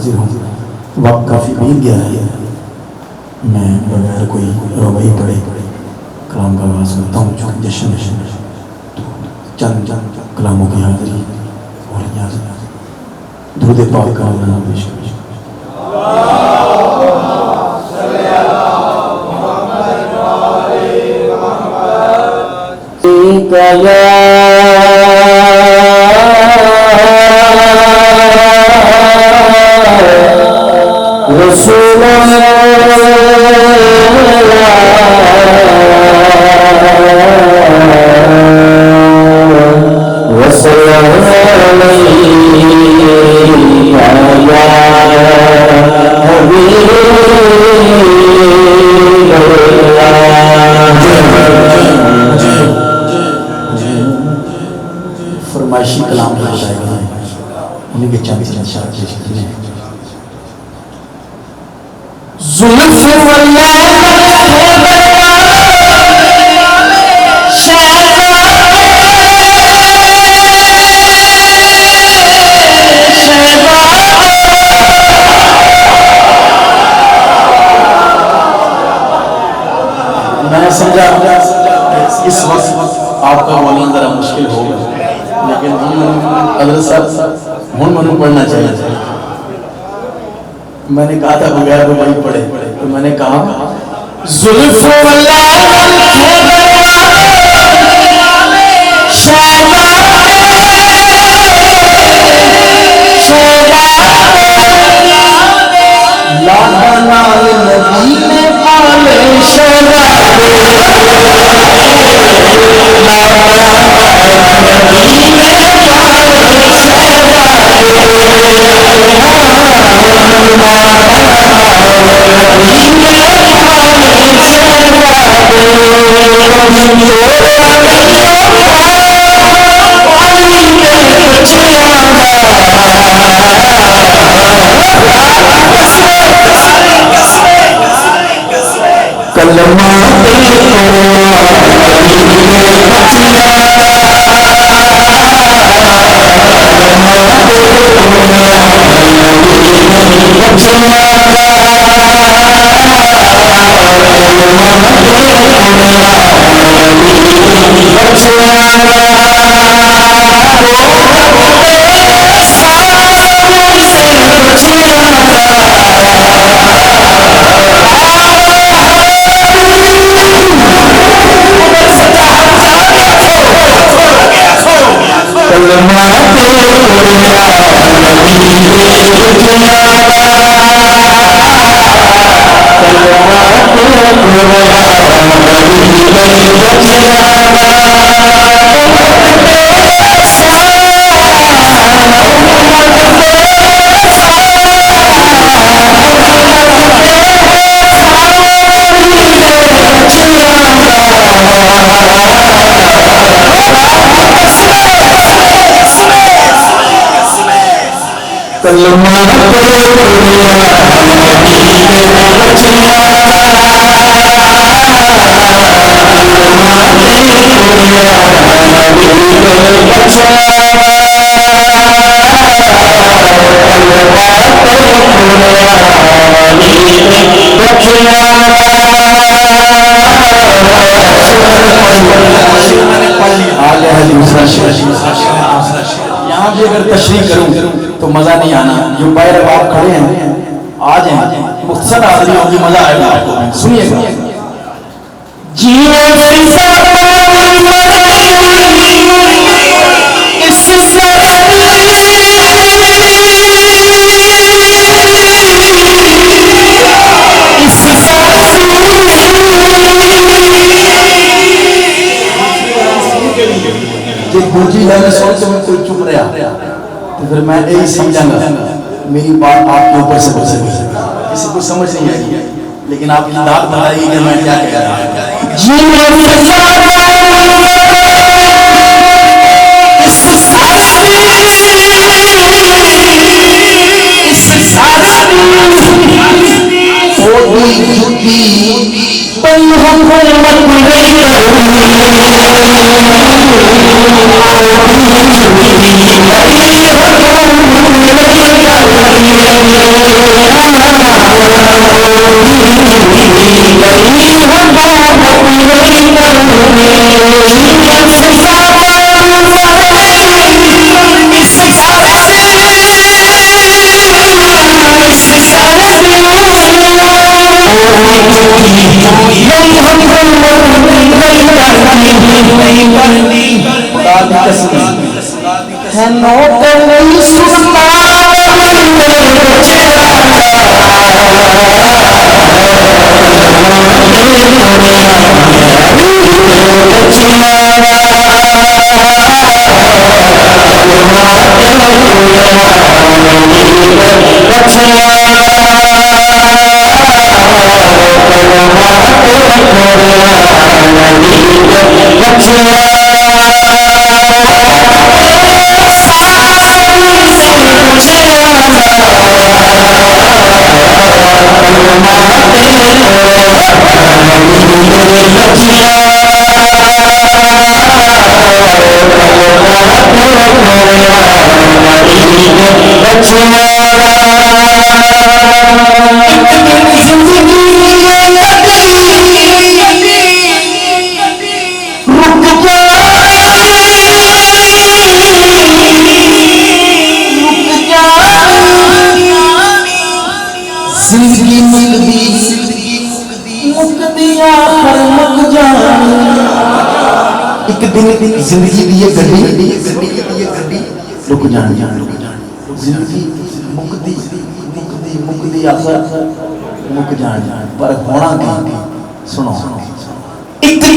حاضر ہوں. وقت کافی بیت گیا ہے. میں بغیر کوئی روئی پڑے کلام کا آغاز کرتا ہوں. چونکہ جشن تو چند کلاموں کی حاضری اور اجازت. درود پاک کا نام پیش کریں. رسول فرمائشی کلام کا شاعر انہیں کے چند اشارے پیش کرنے ہیں. زلف میں سمجھا اس وقت آپ کا بولنا ذرا مشکل ہوگا لیکن حضرت صاحب ہن منو پڑھنا چاہیے. میں نے کہا تھا بغیر وہ وہی پڑھے تو میں نے کہا زلف یہاں بھی اگر تشریح کروں تو مزہ نہیں آنا. جو باہر آپ کھڑے ہیں آ جائیں مختصر حاضری ہوگی مزہ آئے گا آپ کو. سنیے گا بوجھی ہے سوچ میں کوئی چپ رہا تو پھر میں یہی سمجھاں گا میری بات آپ کے اوپر سے بچ سکے. کسی کو سمجھ نہیں آئی لیکن آپ کی داد بڑھائی کہ میں کیا کہہ رہا ہوں. خدا دی قسم ہے نوکر زندگی مکدیا ہر مک جانی ایک دن زندگی دی یہ گڈی رک جان زندگی مکدی آخر مک جان پر ہونا کی سنو ایک دن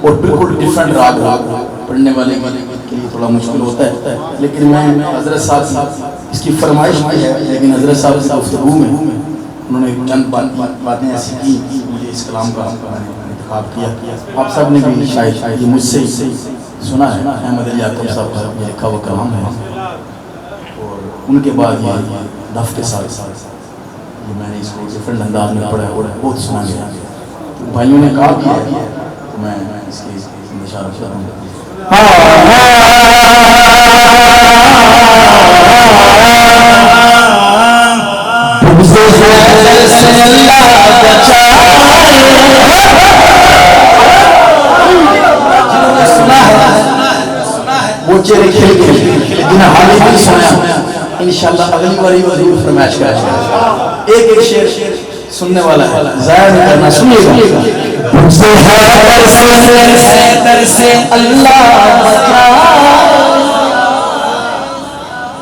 اور بالکل ڈیفرنٹ راگ پڑھنے والے کے لیے تھوڑا مشکل ہوتا ہے، لیکن میں حضرت صاحب اس کی فرمائش کی ہے، لیکن حضرت صاحب سے گفتگو میں انہوں نے چند باتیں ایسی کی مجھے اس کلام کا انتخاب کیا۔ آپ سب نے بھی شاید یہ مجھ سے سنا ہے، احمد علی یعقوب صاحب کا یہ لکھا ہوا کلام ہے، اور ان کے بعد یہ دف کے ساتھ یہ میں نے اس کو ڈفرنٹ انداز میں پڑھا اور بہت سنا گیا۔ بھائیوں نے کہا کہ میں اس کی اشارہ کر رہا ہوں۔ وہ چہرے کھل جنہیں حالی نہیں سنایا، انشاءاللہ اگلی باری وہ ضرور فرمائش کریں۔ ایک شعر سننے والا ہے، ضائع نہیں کرنا، سنیے گا۔ سے حیدر سے اللہ بچائے،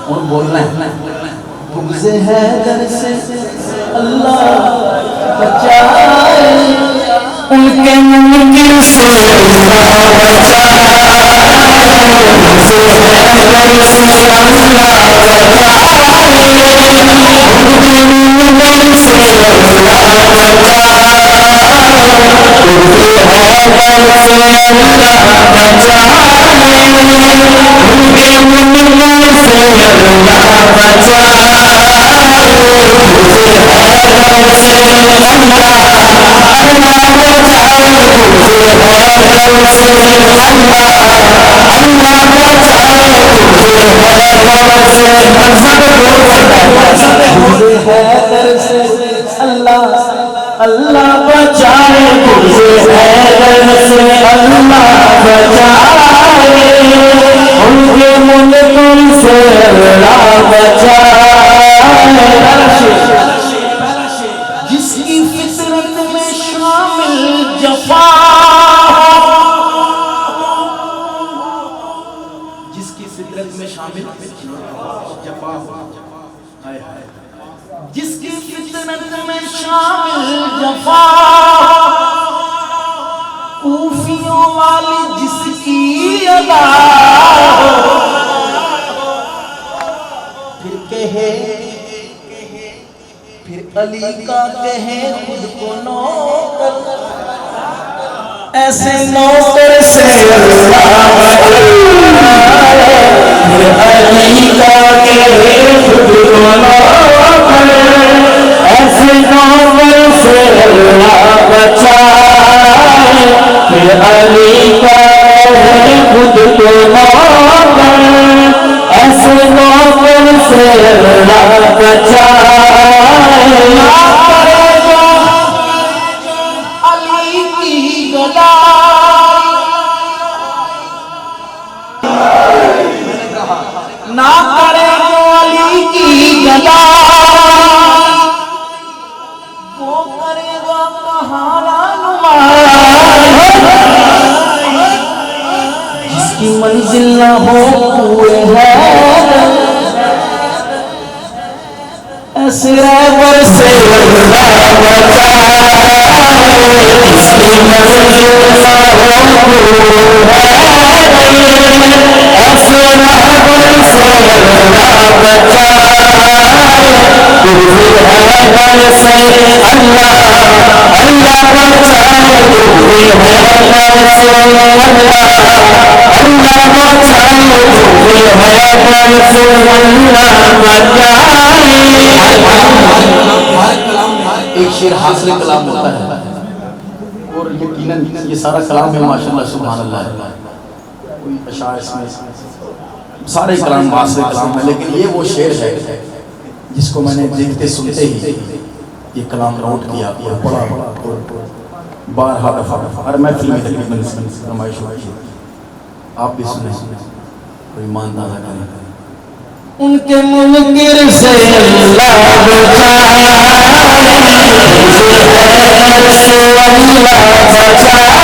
اور بولنا ہے بغض حیدر سے اللہ بچائے، ان کے منکر سے اللہ بچائے، بغض حیدر سے اللہ بچائے، ان کے منکر سے اللہ بچائے، اللہ بچائے ان کے ملک سے اللہ بچائے جس کی فطرت میں شامل جفا جس کی فطرت میں شامل جفا جس کی فطرت میں شامل جفا کوفیوں والی جس کی ادا پھر کہے پھر علی کا کہے خود کو نوکر ایسے نوکر سے اللہ بچائے پھر علی کا کہے خود کو نوکر ایسے نوکر سے اللہ بچائے پھر علی کا کہے خود کو نوکر ایسے نوکر سے اللہ بچائے علی کی گدا نہ کرے جو علی کی گدا وہ کرے گا کہاں نماز جس کی منزل نہ ہو کوئے ہے ایسے رہبر سے اللہ بچائے جس کی منزل نہ ہو کوئے ہے ایسے رہبر سے اللہ بچائے رہبر سے اللہ بچائے رہبر سے ایک شعر حاصل کلام ہوتا ہے اور یقیناً یہ سارا کلام ہے ماشاءاللہ سبحان اللہ ہے کوئی اشعار اس میں سارے کلام حاصل کلام ہے لیکن یہ وہ شعر ہے جس کو میں نے دیکھتے سنتے ہی یہ کلام نوٹ کیا پڑھا بارہا دفعہ ہر محفل میں تقریباً نمائش ہوئی آپ بھی سنیں کوئی ایمان دادا کریں ان کے منکر سے اللہ بچائے سے اللہ بچائے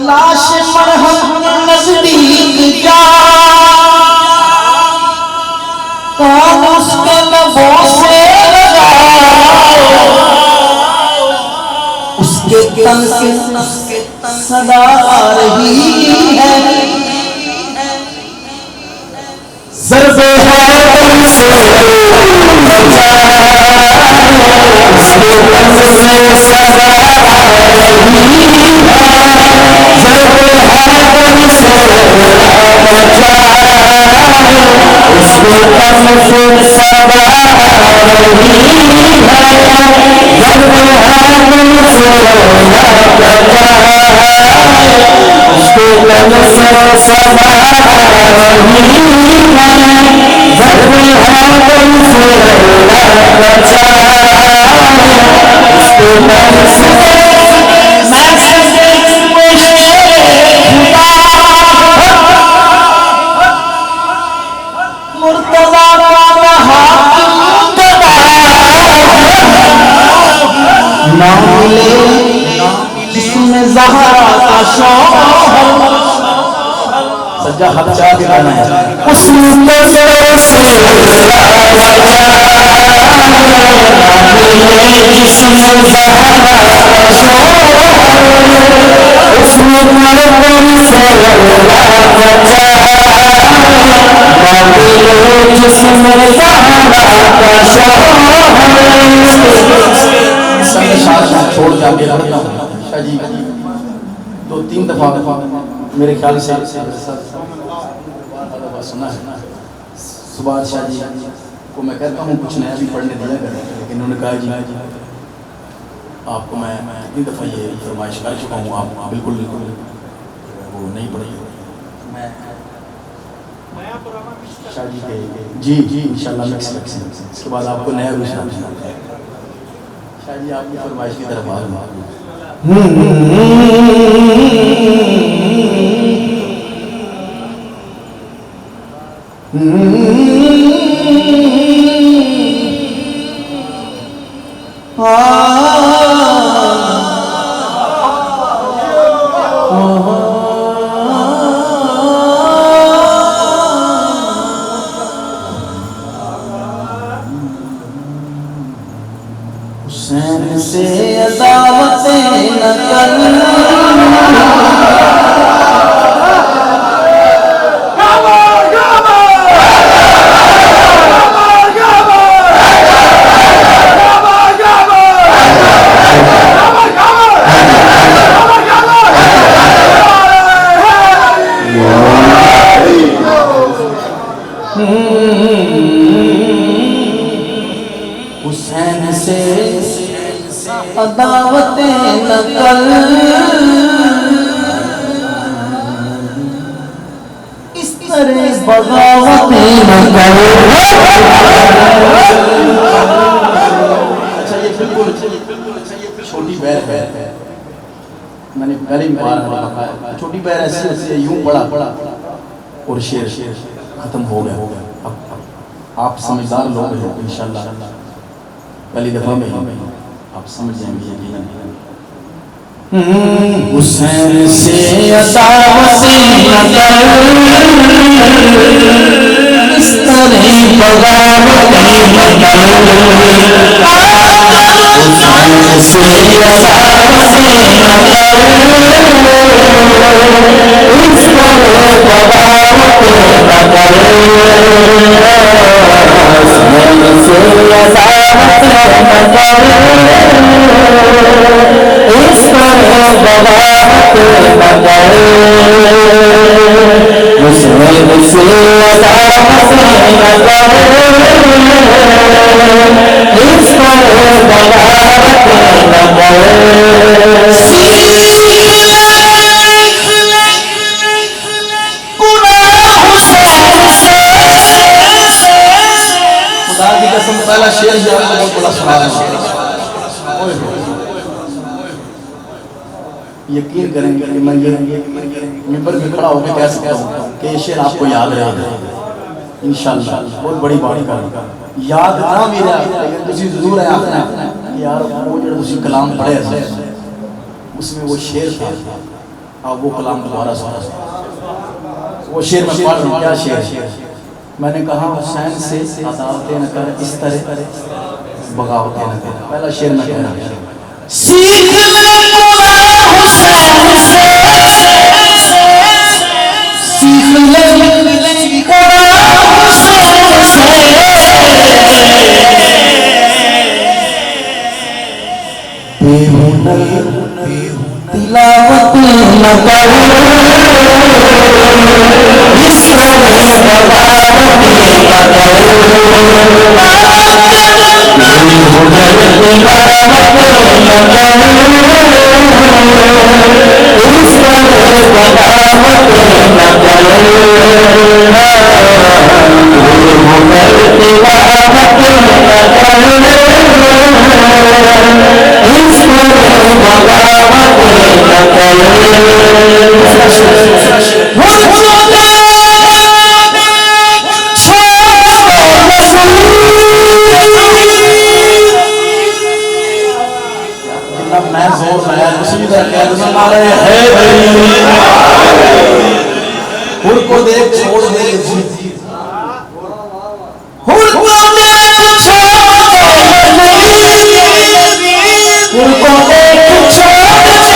لاش مرہم نزدیک جا کون اس کے لبوں سے اس کے تن سے صدا آ رہی ہے ضرب ہے سے بچائے اس کے تن سے صدا آ رہی ہے ضرب ہے سے بچائے اس کے تن سے صدا آ رہی سجا حد چاہ کے گانا ہے اس نظر سے جس میں زہرا اس مربن سے جس میں زہرا چھوڑ جا کے شاہ جی 2-3 دفعہ میرے خیال سے سنا ہے سبحان شاہ جی کو میں کہتا ہوں کچھ نیا بھی پڑھنے دیا کر لیکن انہوں نے کہا جی آپ کو میں اتنی دفعہ یہ فرمائش کر چکا ہوں آپ بالکل وہ نہیں پڑھی میں شاہ جی کے جی انشاءاللہ مکس اس کے بعد آپ کو نیا روشن سناتے ہیں. شاہ جی آپ کی فرمائش کی طرف آئے. حسین سے عداوتیں نہ کر حسین سے عداوتیں نہ کر اس طرح بغاوتیں نہ کر. اچھا یہ بالکل چھوٹی بیر ہے. میں نے پہلے بھی بار بتایا چھوٹی بیر ایسے ایسے یوں پڑا اور شیر ختم ہو گیا. اب آپ سمجھدار لوگ ہیں انشاءاللہ پہلی دفعہ میں آپ سمجھ جائیں گے یقیناً. حسین سے عداوتیں نہ کر اس طرح بغاوتیں نہ کر. حسین سے عداوتیں نہ کر اس طرح بغاوتیں نہ کر. حسین سے عداوتیں نہ کر اس طرح بغاوتیں نہ کر. حسین سے عداوتیں نہ کر اس طرح بغاوتیں نہ کر. خدا کی قسم پہلا شیر جو آپ کو بہت بڑا سنا رہا ہوں. یقین کریں گے کہ میں یہ ممبر میں کھڑا ہو کے کہہ سکتا ہوں کہ یہ شیر آپ کو یاد رہے گا انشاءاللہ. بہت بڑی بات ہے. یاد نہ میرا لیکن تسی ضرور ہے آخنا کہ یار وہ جو تسی کلام پڑھے اس میں وہ شیر تھا. آپ وہ کلام دوبارہ سنا. وہ شیر میں پڑھ رہا ہوں. کیا شیر؟ میں نے کہا حسین سے عداوتیں نہ کر اس طرح بغاوتیں نہ کر. پہلا شیر میں کہہ رہا ہوں. سیکھ لے حسین سے سیکھ لے حسین سے بے ہنر تلاوت نہ کر اس طرح بغاوتیں نہ کر. میں زور لایا اسی طرح کہہ دوں ہمارے ہے بھائی ہر کو دیکھ چھوڑ دے جی ہر کو دیکھ چھوڑ دے ہر کو دیکھ چھوڑ دے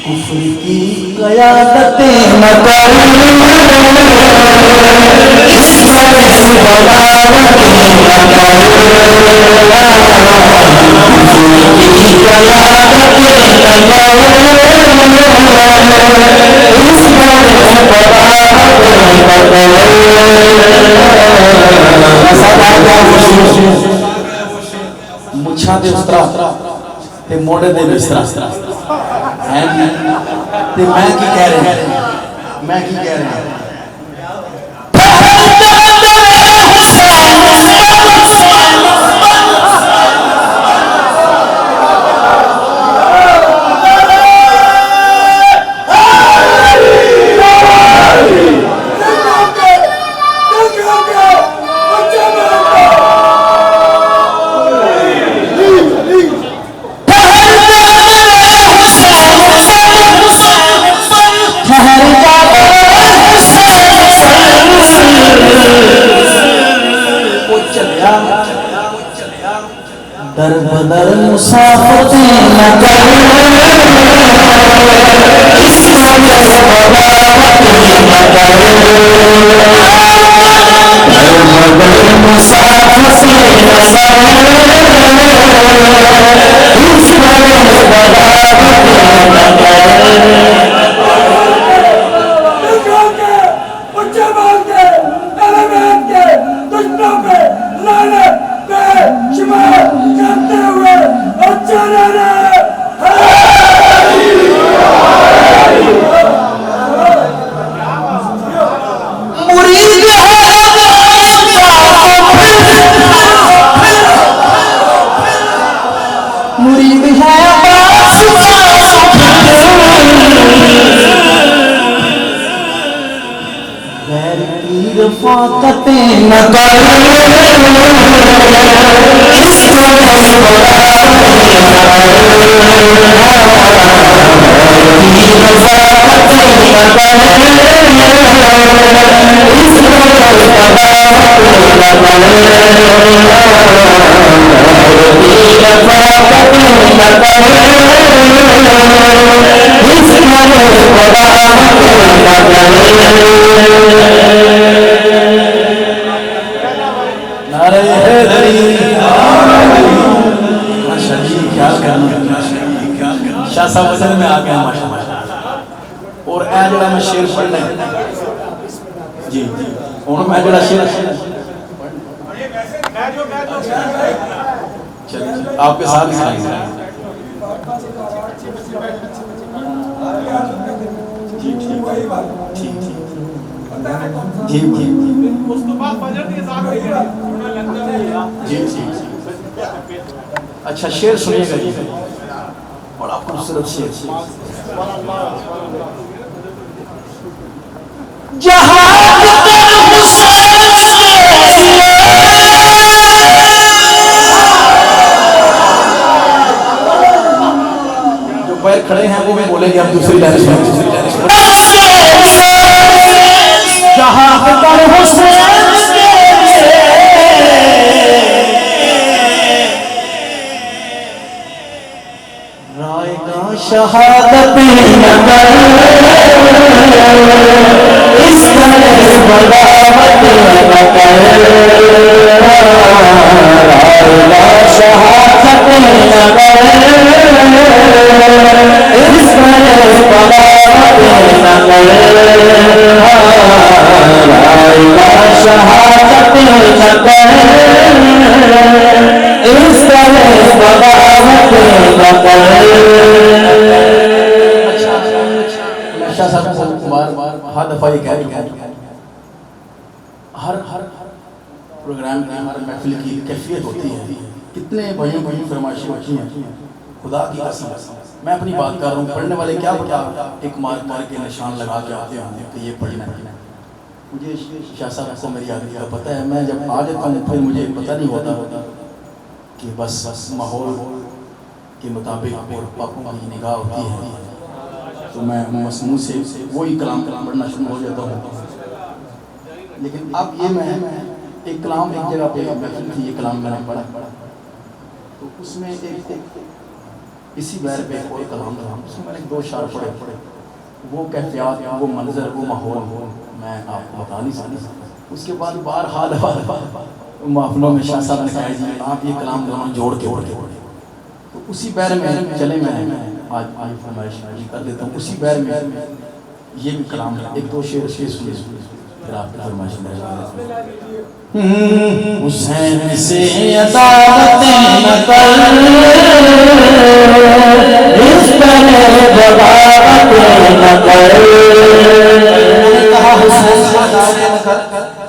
کفر کی قیادتیں نہ کر اس طرح بغاوتیں نہ کر. مچھاں دے استرا تے موڑے دے بسترا ہیں تے میں کی کہہ رہے ہیں میں کی کہہ رہے ہیں در بدر مسافت نہ کر اس وجہ بغاوت نہ کر در بدر مسافت نہ کر اس وجہ بغاوت نہ کر رفاقتیں نہ کر اس وجہ شاہ صاحب وزن میں آ گیا ماشاءاللہ اور اے جڑا میں شیر پڑھنا ہے جی ہن میں جڑا شیر آپ کے ساتھ ہی جی جی جی جی اچھا شیر سنیے گا جی بڑا خوبصورت شیر جہاں جو پیر کھڑے ہیں وہ بھی بولیں گے ہم دوسری لہر سے جہاں پر حسین رائے گا شہادت نگر اس طرح بغاوت نگر رائے گا شہادت نگر اس طرح بغاوت نگر رائے گا شہادت نگر اس طرح بغاوت نگر شاہ صاحب کو بار ہر دفعہ یہ کہہ چکا ہر پروگرام کی ہر محفل کی کیفیت ہوتی ہے کتنے بھائیوں فرمائشیں ہوتی ہیں خدا کی قسم میں اپنی بات کر رہا ہوں پڑھنے والے کیا پتا ایک مار کے نشان لگا کے آتے ہیں کہ یہ پڑھنا ہے مجھے شاہ صاحب کو میری عادت کا پتہ ہے میں جب آ جاتا ہوں پھر مجھے پتہ نہیں ہوتا کہ بس ماحول کے مطابق اور پاپوں کی نگاہ ہوتی ہے تو میں مسموع سے وہی کلام پڑھنا شروع ہو جاتا ہوں لیکن اب یہ میں ایک کلام ایک جگہ پہ محفل تھی یہ کلام میں نے پڑھا تو اس میں ایک اسی بیر پہ ایک اور کلام تھا اس میں نے 2 اشعار پڑھے وہ کیفیات وہ منظر وہ ماحول میں آپ کو بتا نہیں سکتا اس کے بعد بہرحال محفلوں میں شاہ صاحب نے کہا جی آپ یہ کلام جوڑ کے تو اسی بیر میں چلے میں آج فرمائش کر دیتا ہوں اسی بیر میں یہ بھی کلام ہے 1-2 شعر سنیے پھر آپ کی فرمائش میں حسین سے عداوتیں نہ کر، اس طرح بغاوتیں نہ کر. کہا حسین سے عداوتیں نہ کر،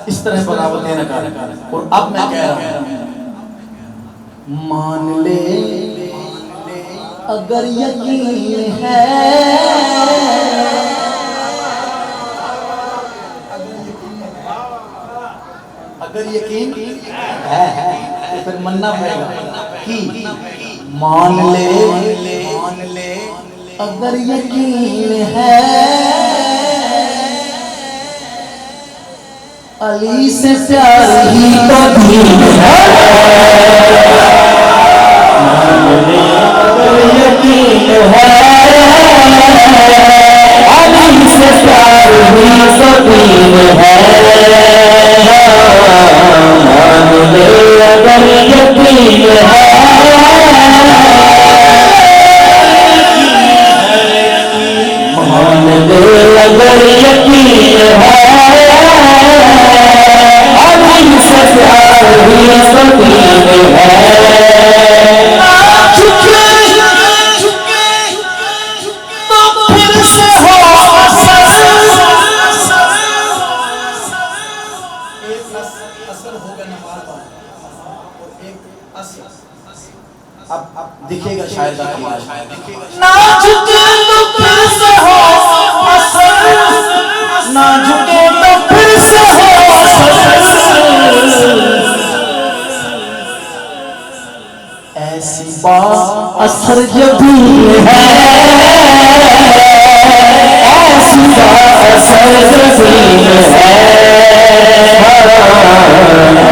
اس طرح بغاوتیں نہ کر. اور اب میں کہہ رہا ہوں مان لے اگر یقین ہے، اگر یقین ہے تو پھر مننا پڑے گا کہ مان لے اگر یقین ہے، علی سے پیار ہی تو دین ہے. مان لے اگر یقین ہے، علی سے پیار ہی تو دین ہے. مان لے اگر یقین ہے، مان لے اگر یقین ہے، علی سے پیار ہی تو دین ہے. اب دیکھیے گا شاعر کا کمال. نہ جھکے تو پھر سے ہو اثر، نہ جھکے تو پھر سے ہو اثر. ایسی بات اثر جبھی ہے، ایسی بات اثر جبھی ہے.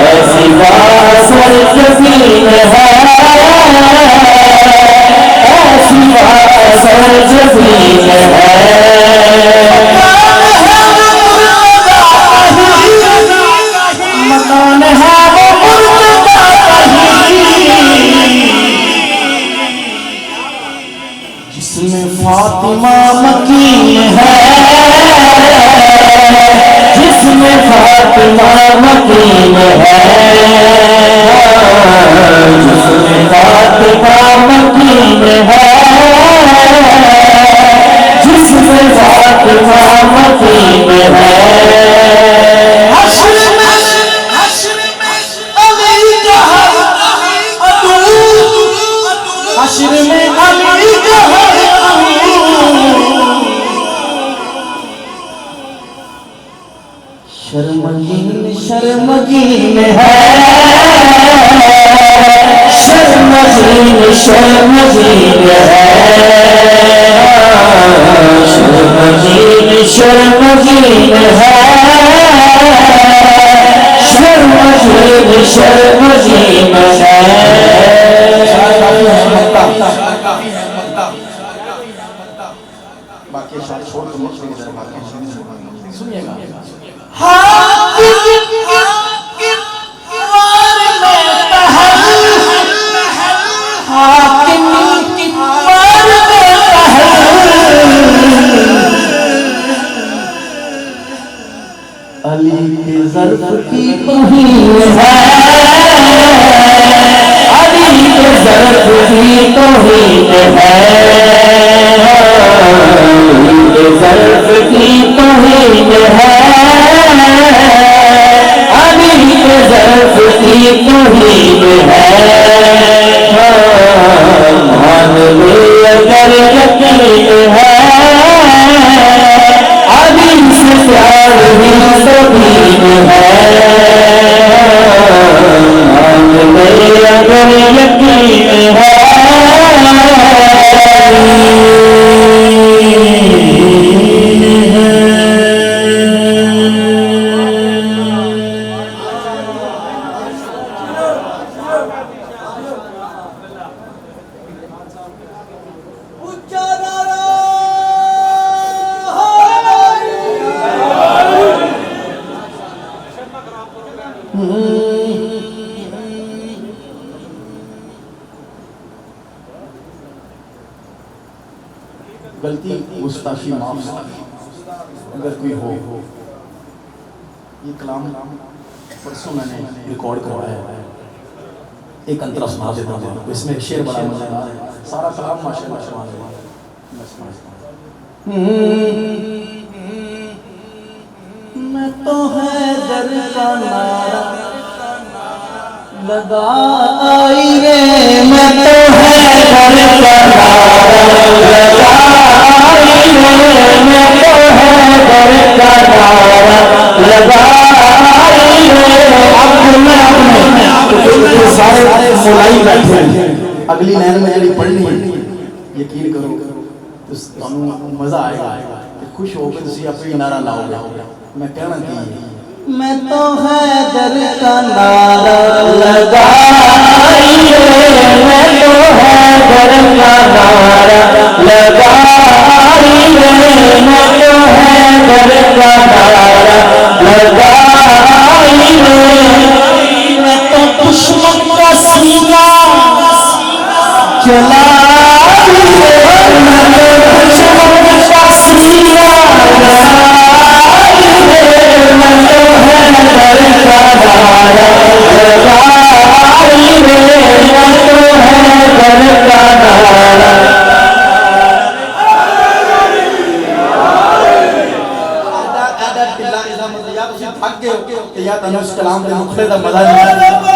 ایسی بات اثر جبھی ہے، ایسی بات اثر جبھی ہے. مکان ہے وہ مرتضیٰ کہیں، جس میں فاطمہ مکین ہے، جس میں فاطمہ مکین ہے، جس میں فاطمہ مکین ہے، جس میں فاطمہ مکین ہے. حشر میں علی کا عدو، حشر میں علی کا شرمگین شرمگین ہے، شرمگین شرمگین ہے، شرمگین شرمگین ہے، شرمگین شرمگین ہے. باقی شاعر چھوڑ تو مجھ سے سنیے گا. علی کے ظرف کی توہین ہے، علی کے ظرف کی توہین ہے، علی کے ظرف کی توہین ہے، علی کے ظرف کی توہین ہے. مان لے اگر یقین ہے، علی سے پیار ہی تو دین ہے. مان لے اگر یقین ہے، غلطی گستاخی معاف اگر کوئی ہو یہ کلام پرسوں میں نے ریکارڈ کروایا ہے، ایک انترا سنا دیتا ہوں، اس میں شعر بڑا مزہ آ رہا ہے، سارا کلام ماشاءاللہ سبحان اللہ۔ میں تو حیدر کا نعرہ لگائی رے، میں تو حیدر کا نعرہ لگائی رے، میں تو حیدر کا نعرہ لگائی رے۔ سارے مولائی بیٹھے ہیں، اگلی لائن میں جڑی پڑھنی ہے یقین کرو تو مزہ آئے گا کہ خوش ہو کے تسی اپنی نعرہ لاؤ گے۔ میں کہنا کہ میں تو حیدر کا نعرہ لگائی رے، میں تو حیدر کا نعرہ لگائی رے، میں تو حیدر کا نعرہ لگائی رے، میں تو دشمن کا سینہ جلائی رے، میں تو دشمن کا سینہ جلائی رے، میں تو حیدر کا نعرہ لگائی رے، میں تو حیدر کا نعرہ۔ یا تنو اس کلام کے مخلے دا مزہ نہیں